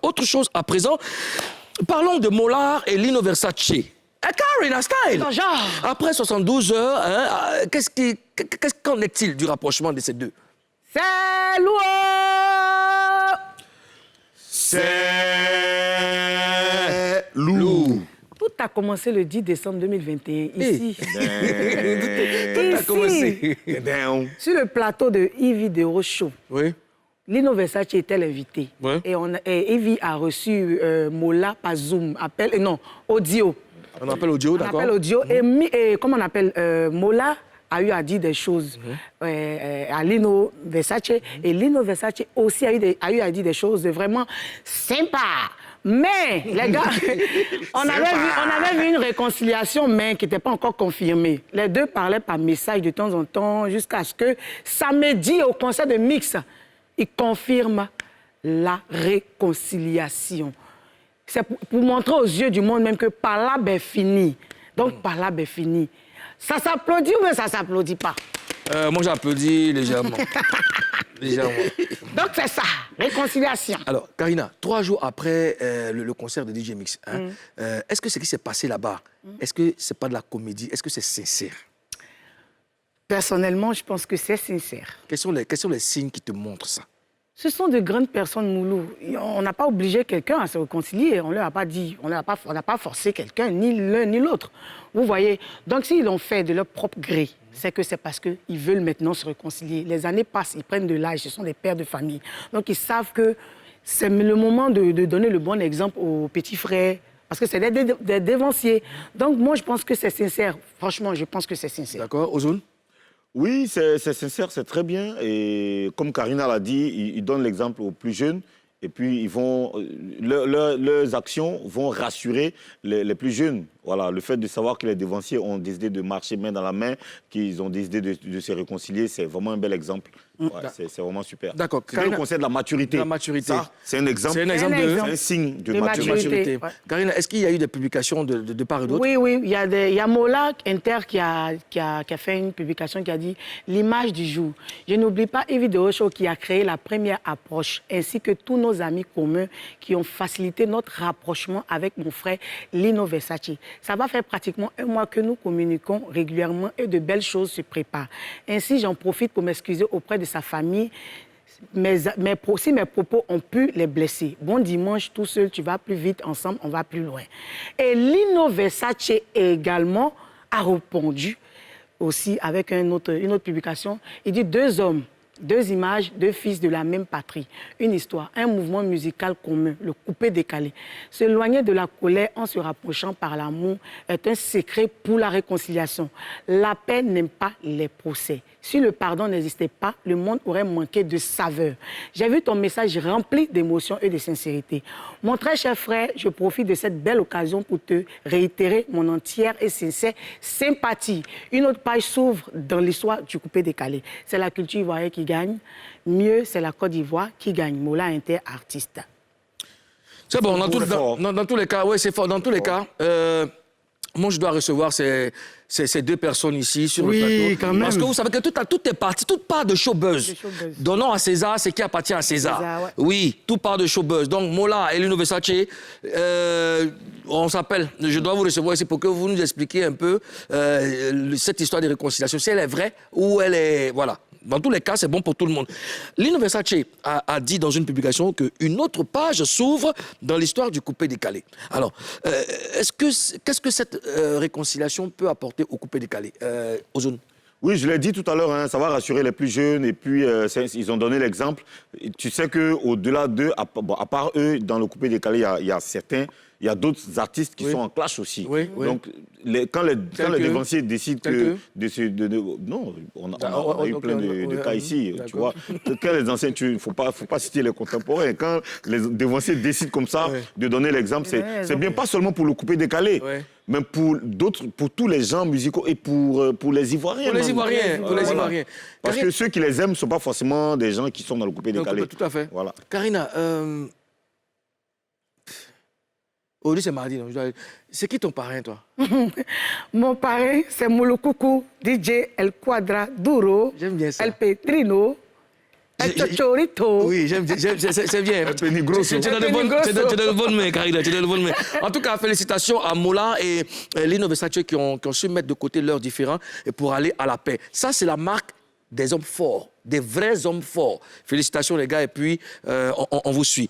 autre chose à présent. Parlons de Mollard et Lino Versace. Karina Style. Non, genre. Après 72 heures, hein, qu'en est-il du rapprochement de ces deux? C'est lourd. C'est lourd. Tout a commencé le 10 décembre 2021, ici. Tout a commencé. Sur le plateau de Ivy de Rochaud. Oui. Lino Versace était l'invité. Ouais. Et Ivy a reçu Mola par Zoom, audio. On appelle audio, d'accord. On appelle audio. Et comment on appelle Mola a eu à dire des choses à Lino Versace. Et Lino Versace aussi a eu à dire des choses vraiment sympas. Mais, les gars, on avait vu une réconciliation, mais qui n'était pas encore confirmée. Les deux parlaient par message de temps en temps, jusqu'à ce que samedi, au concert de Mix, ils confirment la réconciliation. C'est pour montrer aux yeux du monde même que par là, ben fini. Donc, par là, ben fini. Ça s'applaudit ou bien ça s'applaudit pas? Moi, j'applaudis légèrement. Légèrement. Donc, c'est ça, réconciliation. Alors, Karina, 3 jours après le concert de DJ Mix, hein, est-ce que ce qui s'est passé là-bas, est-ce que c'est pas de la comédie? Est-ce que c'est sincère? Personnellement, je pense que c'est sincère. Quels sont les signes qui te montrent ça? Ce sont de grandes personnes, Moulou. On n'a pas obligé quelqu'un à se réconcilier. On ne leur a pas dit, on n'a pas forcé quelqu'un, ni l'un ni l'autre. Vous voyez? Donc, s'ils l'ont fait de leur propre gré, c'est que c'est parce qu'ils veulent maintenant se réconcilier. Les années passent, ils prennent de l'âge, ce sont des pères de famille. Donc, ils savent que c'est le moment de donner le bon exemple aux petits frères, parce que c'est des dévanciers. Donc, moi, je pense que c'est sincère. Franchement, je pense que c'est sincère. D'accord, Ozone? Oui, c'est sincère, c'est très bien. Et comme Karina l'a dit, ils donnent l'exemple aux plus jeunes. Et puis, leurs actions vont rassurer les plus jeunes. Voilà, le fait de savoir que les dévanciers ont décidé de marcher main dans la main, qu'ils ont décidé de se réconcilier, c'est vraiment un bel exemple. Ouais, c'est vraiment super. D'accord. C'est le concept de la maturité. La maturité. Ça, c'est un exemple. C'est un exemple C'est un signe de maturité. Ouais. Karina, est-ce qu'il y a eu des publications de part et d'autre? Oui, il y a Mola Inter qui a fait une publication qui a dit « L'image du jour ». Je n'oublie pas Ivy de Rochaud qui a créé la première approche, ainsi que tous nos amis communs qui ont facilité notre rapprochement avec mon frère Lino Versace. Ça va faire pratiquement 1 mois que nous communiquons régulièrement et de belles choses se préparent. Ainsi, j'en profite pour m'excuser auprès de sa famille. Si mes propos ont pu les blesser. Bon dimanche, tout seul, tu vas plus vite, ensemble, on va plus loin. Et Lino Versace également a répondu aussi avec une autre publication. Il dit 2 hommes, 2 images, 2 fils de la même patrie. Une histoire, un mouvement musical commun, le coupé-décalé. S'éloigner de la colère en se rapprochant par l'amour est un secret pour la réconciliation. La paix n'aime pas les procès. Si le pardon n'existait pas, le monde aurait manqué de saveur. J'ai vu ton message rempli d'émotion et de sincérité. Mon très cher frère, je profite de cette belle occasion pour te réitérer mon entière et sincère sympathie. Une autre page s'ouvre dans l'histoire du coupé-décalé. C'est la culture ivoirienne qui gagne. Mieux, c'est la Côte d'Ivoire qui gagne. Mola Inter, artiste. C'est bon, dans tous les cas, oui, c'est fort. Dans tous les cas, moi, je dois recevoir ces 2 personnes ici sur le plateau. Oui, quand même. Parce que vous savez que tout est parti, toute part de showbuzz. Donnons à César ce qui appartient à César. Ouais. Oui, tout part de showbuzz. Donc, Mola et Lino Versace, on s'appelle. Je dois vous recevoir ici pour que vous nous expliquiez un peu cette histoire de réconciliation. Si elle est vraie ou elle est... Voilà. Dans tous les cas, c'est bon pour tout le monde. Lino Versace a dit dans une publication qu'une autre page s'ouvre dans l'histoire du coupé-décalé. Alors, qu'est-ce que cette réconciliation peut apporter au coupé-décalé, Ozone? Oui, je l'ai dit tout à l'heure, hein, ça va rassurer les plus jeunes. Et puis, ils ont donné l'exemple. Tu sais qu'au-delà d'eux, à part eux, dans le coupé-décalé, il y a d'autres artistes qui sont en clash aussi. Oui. Donc, quand les dévanciers décident non, on a eu plein de cas ici, tu vois. Quand les anciens, il ne faut pas citer les contemporains. Quand les dévanciers décident comme ça de donner l'exemple, c'est bien pas seulement pour le coupé-décalé, mais pour tous les gens musicaux et pour les Ivoiriens. Pour les Ivoiriens. Parce que ceux qui les aiment ne sont pas forcément des gens qui sont dans le coupé-décalé. Tout à fait. Voilà. Karina, aujourd'hui, c'est mardi. C'est qui ton parrain, toi? Mon parrain, c'est Moulou Coucou, DJ El Quadra Duro, J'aime bien ça. El Petrino, Chorito. Oui, j'aime, c'est bien. Un penigroso. Tu es dans de bonnes mains, Karina, tu es dans de bonnes mains. En tout cas, félicitations à Mola et Lino Versace qui ont su mettre de côté leurs différends et pour aller à la paix. Ça, c'est la marque des hommes forts, des vrais hommes forts. Félicitations les gars et puis on vous suit.